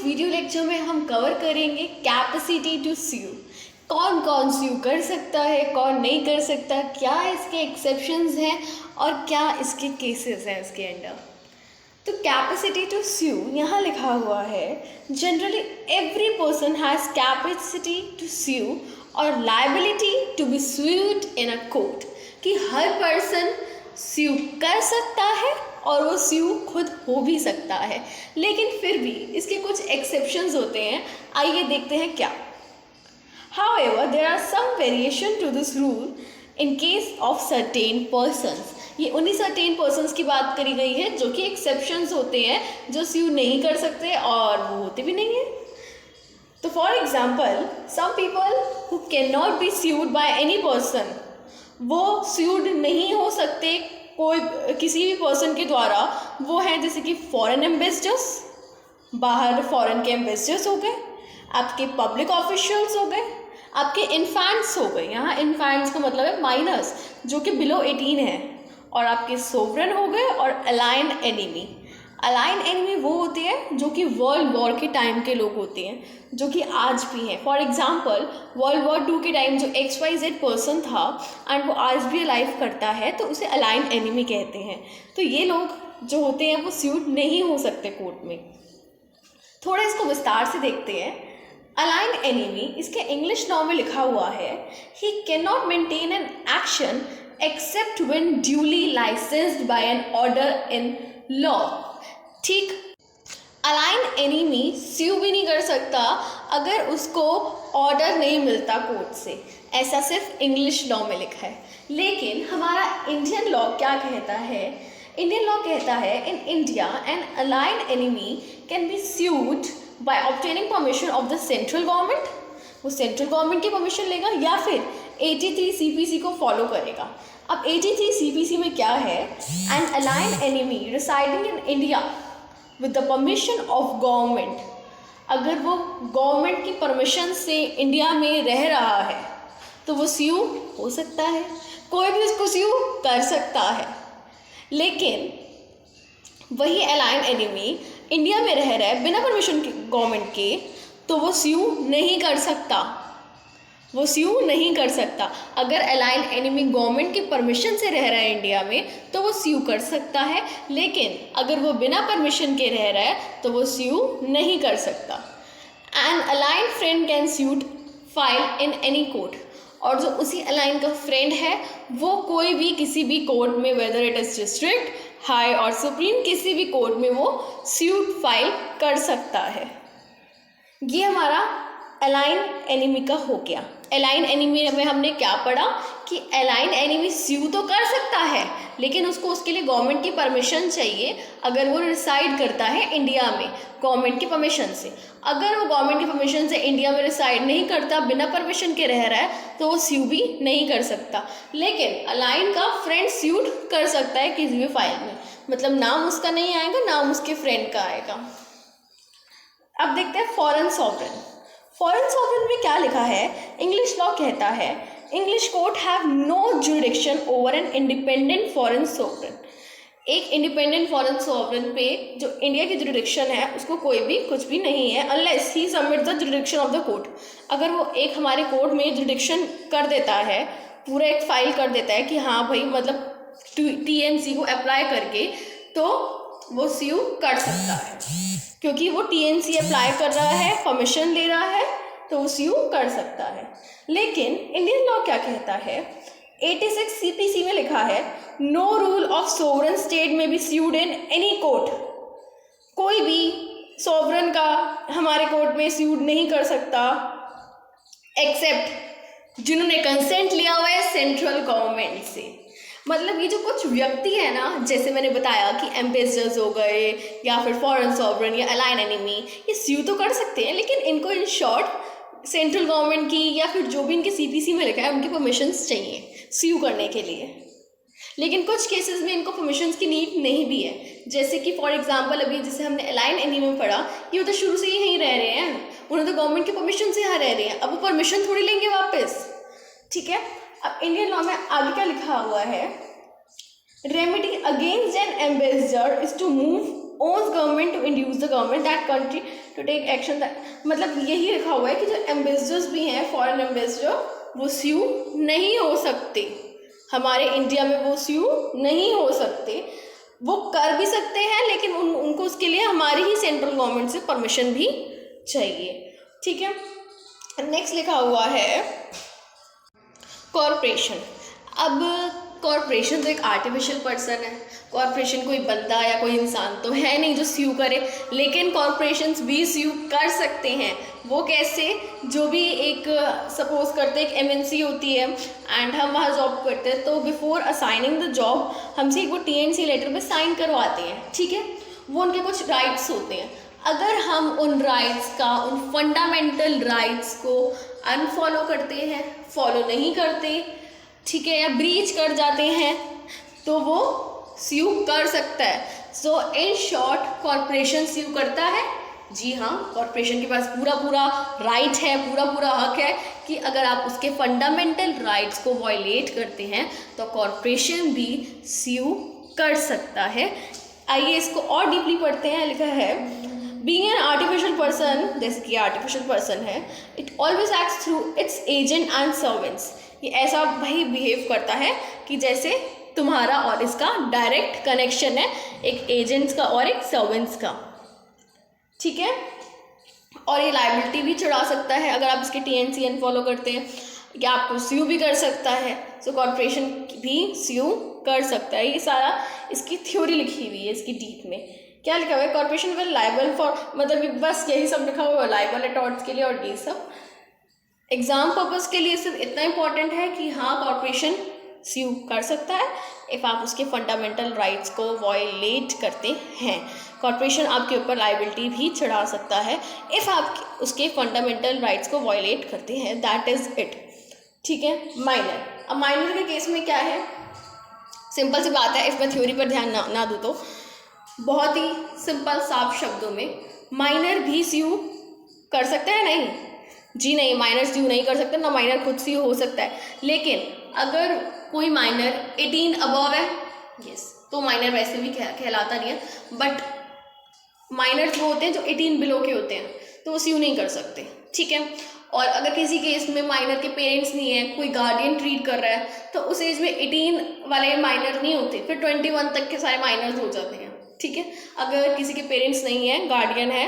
Video lecture में हम cover करेंगे कैपेसिटी टू स्यू। कौन कौन स्यू कर सकता है, कौन नहीं कर सकता, क्या इसके एक्सेप्शंस हैं और क्या इसके केसेस हैं इसके अंडर। तो कैपेसिटी टू स्यू यहाँ लिखा हुआ है, generally every person has capacity to sue और liability to be sued in a court, कि हर पर्सन स्यू कर सकता है और वो स्यू खुद हो भी सकता है, लेकिन फिर भी इसके कुछ एक्सेप्शंस होते हैं। आइए देखते हैं क्या। However, there are some variation to this rule in case of certain persons। ये उन्हीं सर्टेन पर्सनस की बात करी गई है जो कि एक्सेप्शंस होते हैं, जो स्यू नहीं कर सकते और वो होते भी नहीं है। तो for example, some people who can not be sued by any person, वो स्यूड नहीं हो सकते कोई किसी भी पर्सन के द्वारा। वो हैं जैसे कि फॉरेन एम्बेसडर्स, बाहर फॉरेन के एम्बेसडर्स हो गए, आपके पब्लिक ऑफिशियल्स हो गए, आपके इन्फेंट्स हो गए। यहाँ इन्फेंट्स का मतलब है माइनर्स जो कि बिलो 18 है, और आपके सोवरन हो गए और अलाइन एनिमी। अलाइन एनिमी वो होते हैं जो कि वर्ल्ड वॉर के टाइम के लोग होते हैं, जो कि आज भी हैं। फॉर एग्जांपल, वर्ल्ड वॉर 2 के टाइम जो XYZ पर्सन था एंड वो आज भी लाइफ करता है, तो उसे अलाइन एनिमी कहते हैं। तो ये लोग जो होते हैं वो स्यूट नहीं हो सकते कोर्ट में। थोड़ा इसको विस्तार से देखते हैं। अलाइन एनिमी, इसके इंग्लिश लॉ में लिखा हुआ है, he can not maintain an action except when duly licensed by an order in law. ठीक, अलाइन एनिमी स्यू भी नहीं कर सकता अगर उसको ऑर्डर नहीं मिलता कोर्ट से। ऐसा सिर्फ इंग्लिश लॉ में लिखा है, लेकिन हमारा इंडियन लॉ क्या कहता है? इंडियन लॉ कहता है, in India an alien enemy can be sued by obtaining permission of the central government. वो सेंट्रल गवर्नमेंट की परमिशन लेगा या फिर 83 CPC को फॉलो करेगा। अब 83 CPC में क्या है? An alien enemy residing in India with the permission of government, अगर वो गवर्नमेंट की परमिशन से इंडिया में रह रहा है तो वो स्यू हो सकता है, कोई भी उसको स्यू कर सकता है। लेकिन वही अलाइन एनिमी इंडिया में रह रहा है बिना परमिशन के गवर्नमेंट के, तो वो स्यू नहीं कर सकता। वो स्यू नहीं कर सकता। अगर अलाइन एनिमी गवर्नमेंट की परमिशन से रह रहा है इंडिया में तो वो स्यू कर सकता है, लेकिन अगर वो बिना परमिशन के रह रहा है तो वो स्यू नहीं कर सकता। An alien friend can suit file in any court, और जो उसी अलाइन का फ्रेंड है वो कोई भी किसी भी कोर्ट में, whether it is district, high और सुप्रीम, किसी भी कोर्ट में वो स्यूट फाइल कर सकता है। ये हमारा अलाइन एनिमी का हो गया। अलाइन एनिमी में हमने क्या पढ़ा कि अलाइन एनिमी स्यू तो कर सकता है, लेकिन उसको उसके लिए गवर्नमेंट की परमिशन चाहिए। अगर वो रिसाइड करता है इंडिया में गवर्नमेंट की परमिशन से, अगर वो गवर्नमेंट की परमिशन से इंडिया में रिसाइड नहीं करता, बिना परमिशन के रह रहा है, तो वो स्यू भी नहीं कर सकता। लेकिन अलाइन का फ्रेंड स्यूट कर सकता है किसी भी फाइल में, मतलब नाम उसका नहीं आएगा, नाम उसके फ्रेंड का आएगा। अब देखते हैं फॉरेन सॉवरेन। फॉरेन सॉवरेन में क्या लिखा है? इंग्लिश लॉ कहता है, English court have no jurisdiction over an independent foreign sovereign. एक इंडिपेंडेंट फॉरेन सॉवरेन पे जो इंडिया की जुरिडिक्शन है उसको कोई भी कुछ भी नहीं है, unless he submit the jurisdiction of the court. अगर वो एक हमारे कोर्ट में जुरिडिक्शन कर देता है, पूरा एक फाइल कर देता है कि हाँ भाई, मतलब TNC को अप्लाई करके, तो वो स्यू कर सकता है, क्योंकि वो TNC अप्लाई कर रहा है, परमिशन ले रहा है, तो वो स्यू कर सकता है। लेकिन इंडियन लॉ क्या कहता है? 86 CPC में लिखा है, no rule of sovereign state में be sued in any court. कोई भी सोवरन का हमारे कोर्ट में स्यूड नहीं कर सकता एक्सेप्ट जिन्होंने कंसेंट लिया हुआ है सेंट्रल गवर्नमेंट से। मतलब ये जो कुछ व्यक्ति है ना, जैसे मैंने बताया कि एम्बेसडर्स हो गए या फिर फॉरेन सॉवरेन या अलाइन एनिमी, ये स्यू तो कर सकते हैं, लेकिन इनको इन शॉर्ट सेंट्रल गवर्नमेंट की या फिर जो भी इनके CPC में लिखा है उनकी परमिशंस चाहिए स्यू करने के लिए। लेकिन कुछ केसेस में इनको परमिशंस की नीड नहीं भी है, जैसे कि फॉर एग्जांपल अभी जैसे हमने अलाइन एनिमी में पढ़ा, ये तो शुरू से ही यहीं रह रहे हैं, उन्होंने तो गवर्नमेंट की परमिशन से यहाँ रह रहे हैं, अब वो परमिशन थोड़ी लेंगे वापस। ठीक है, अब इंडियन लॉ में आगे क्या लिखा हुआ है? Remedy against an ambassador is to move owns government to induce the government that country to take action, मतलब यही लिखा हुआ है कि जो एम्बेसडर्स भी हैं, फॉरेन एम्बेसडर, वो स्यू नहीं हो सकते, हमारे इंडिया में वो स्यू नहीं हो सकते। वो कर भी सकते हैं लेकिन उनको उसके लिए हमारी ही सेंट्रल गवर्नमेंट से परमिशन भी चाहिए, ठीक है। नेक्स्ट लिखा हुआ है कॉरपोरेशन। अब कॉरपोरेशन तो एक आर्टिफिशियल पर्सन है, कॉरपोरेशन कोई बंदा या कोई इंसान तो है नहीं जो स्यू करे, लेकिन कॉरपोरेशंस भी स्यू कर सकते हैं। वो कैसे? जो भी एक सपोज करते एक एमएनसी होती है एंड हम वहाँ जॉब करते हैं, तो बिफोर असाइनिंग द जॉब हमसे एक वो टीएनसी लेटर पे साइन करवाते हैं, ठीक है। वो उनके कुछ राइट्स होते हैं, अगर हम उन राइट्स का, उन फंडामेंटल राइट्स को अनफॉलो करते हैं, फॉलो नहीं करते, ठीक है, या ब्रीच कर जाते हैं, तो वो स्यू कर सकता है। सो इन शॉर्ट कॉरपोरेशन स्यू करता है। जी हाँ, कॉरपोरेशन के पास पूरा राइट है, पूरा हक है कि अगर आप उसके फंडामेंटल राइट्स को वायलेट करते हैं तो कॉरपोरेशन भी स्यू कर सकता है। आइए इसको और डीपली पढ़ते हैं। लिखा है बीइंग एन आर्टिफिशियल पर्सन, जैसे कि आर्टिफिशियल पर्सन है, it always acts through it's agent and servants. ये ऐसा भाई बिहेव करता है कि जैसे तुम्हारा और इसका डायरेक्ट कनेक्शन है, एक एजेंट्स का और एक सर्वेंट्स का, ठीक है। और ये लाइबिलिटी भी चढ़ा सकता है अगर आप इसके टीएनसी अनफॉलो करते हैं, या आपको स्यू भी कर सकता है। सो कॉरपोरेशन भी स्यू कर सकता है। ये सारा इसकी थ्योरी लिखी हुई है, इसकी डीप में क्या लिखा हुआ है, कॉरपोरेशन विल लाइबल फॉर, मतलब बस यही सब लिखा हुआ है लाइबल है टॉर्ट्स के लिए, और ये सब एग्जाम पर्पस के लिए सिर्फ इतना इंपॉर्टेंट है कि हाँ कॉरपोरेशन स्यू कर सकता है इफ़ आप उसके फंडामेंटल राइट्स को वायलेट करते हैं। कॉरपोरेशन आपके ऊपर लाइबिलिटी भी चढ़ा सकता है इफ़ आप उसके फंडामेंटल राइट्स को वायलेट करते हैं, दैट इज़ इट, ठीक है। माइनर, अब माइनर के केस में क्या है, सिंपल सी बात है, इफ़ मैं थ्योरी पर ध्यान ना दूँ तो बहुत ही सिंपल साफ शब्दों में, माइनर भी स्यू कर सकते हैं? नहीं जी नहीं, माइनर स्यू नहीं कर सकते, ना माइनर खुद स्यू हो सकता है। लेकिन अगर कोई माइनर 18 अबव है, यस, तो माइनर वैसे भी कहलाता नहीं है, बट माइनर्स वो होते हैं जो 18 बिलो के होते हैं, तो वो स्यू नहीं कर सकते, ठीक है। और अगर किसी केस में माइनर के पेरेंट्स नहीं है, कोई गार्डियन ट्रीट कर रहा है, तो उस एज में 18 वाले माइनर नहीं होते, फिर 21 तक के सारे माइनर्स हो जाते हैं, ठीक है। अगर किसी के पेरेंट्स नहीं है, गार्डियन है,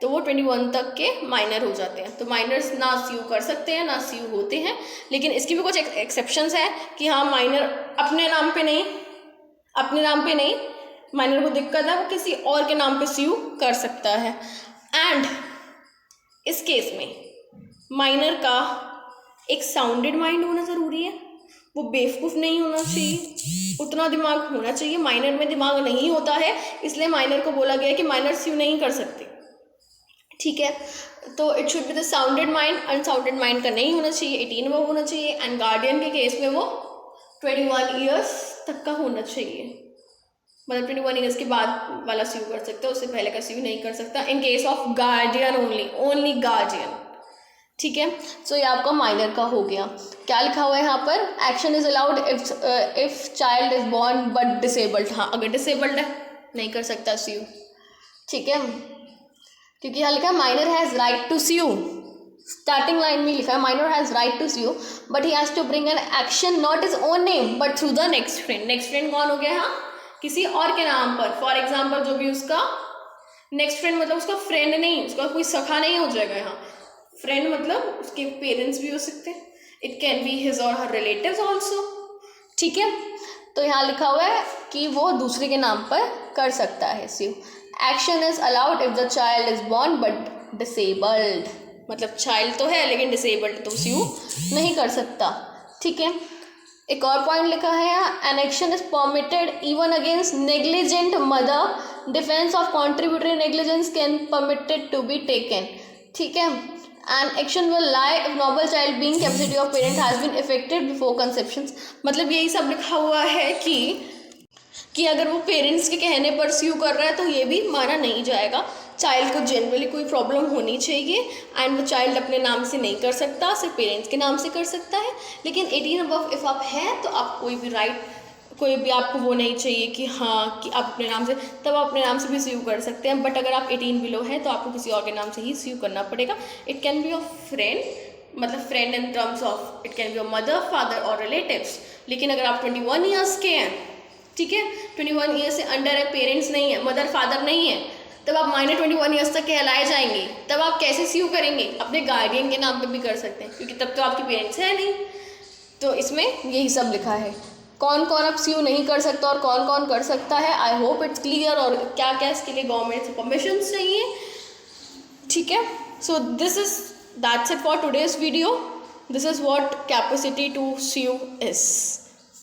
तो वो 21 तक के माइनर हो जाते हैं। तो माइनर्स ना स्यू कर सकते हैं ना स्यू होते हैं, लेकिन इसकी भी कुछ एक्सेप्शंस हैं कि हाँ माइनर अपने नाम पे नहीं, माइनर को दिक्कत है, वो किसी और के नाम पे स्यू कर सकता है। एंड इस केस में माइनर का एक साउंडेड माइंड होना ज़रूरी है, वो बेवकूफ़ नहीं होना चाहिए, उतना दिमाग होना चाहिए। माइनर में दिमाग नहीं होता है, इसलिए माइनर को बोला गया है कि माइनर स्यू नहीं कर सकते, ठीक है। तो it should be the sounded mind, unsounded mind का नहीं होना चाहिए, 18 वो होना चाहिए। एंड गार्डियन के केस में वो 21 ईयर्स तक का होना चाहिए, मतलब 21 ईयर्स के बाद वाला स्यू कर सकता है, उससे पहले का स्यू नहीं कर सकता, in case of guardian only guardian, ठीक है। सो ये आपका माइनर का हो गया। क्या लिखा हुआ है यहाँ पर, action is allowed if child is born but disabled. हाँ, अगर डिसेबल्ड है नहीं कर सकता स्यू, ठीक है, क्योंकि यहाँ लिखा है minor has right to sue, starting line में लिखा है minor has right to sue but he has to bring an action not is own name but through the next friend. Next friend कौन हो गया यहाँ, किसी और के नाम पर। फॉर एग्जाम्पल जो भी उसका नेक्स्ट फ्रेंड, मतलब उसका फ्रेंड नहीं, उसका कोई सखा नहीं हो जाएगा यहाँ, फ्रेंड मतलब उसके पेरेंट्स भी हो सकते हैं, इट कैन बी हिज और हर रिलेटिव्स ऑल्सो, ठीक है। तो यहाँ लिखा हुआ है कि वो दूसरे के नाम पर कर सकता है sue. Action is allowed if the child is born but disabled, मतलब चाइल्ड तो है लेकिन डिसेबल्ड, तो स्यू नहीं कर सकता, ठीक है। एक और पॉइंट लिखा है यहाँ, an action is permitted even against negligent mother, defence of contributory negligence can permitted to be taken, ठीक है। And action will lie if normal child being capacity of parent has been effected before conception. मतलब यही सब लिखा हुआ है कि अगर वो पेरेंट्स के कहने पर स्यू कर रहा है तो ये भी माना नहीं जाएगा। चाइल्ड को जनरली कोई प्रॉब्लम होनी चाहिए एंड वो चाइल्ड अपने नाम से नहीं कर सकता, सिर्फ पेरेंट्स के नाम से कर सकता है। लेकिन 18 अबव इफ़ आप हैं तो आप कोई भी राइट कोई भी आपको वो नहीं चाहिए कि हाँ कि आप अपने नाम से, तब आप अपने नाम से भी स्यू कर सकते हैं। बट अगर आप 18 बिलो है तो आपको किसी और के नाम से ही स्यू करना पड़ेगा। It can be your friend, मतलब friend in terms of it can be your mother, father और रिलेटिव्स। लेकिन अगर आप 21 ईयर्स के हैं, ठीक है, 21 ईयर्स से अंडर है, पेरेंट्स नहीं है, मदर फादर नहीं है, तब आप माइनर 21 ईयर्स तक कहलाए जाएंगे। तब आप कैसे स्यू करेंगे? अपने गार्डियन के नाम पे भी कर सकते हैं, क्योंकि तब तो आपके पेरेंट्स है नहीं। तो इसमें यही सब लिखा है, कौन कौन अब स्यू नहीं कर सकता और कौन कौन कर सकता है। आई होप इट्स क्लियर, और क्या क्या इसके लिए गवर्नमेंट से परमिशन चाहिए, ठीक है। So that's it for today's video. This is what capacity to sue is.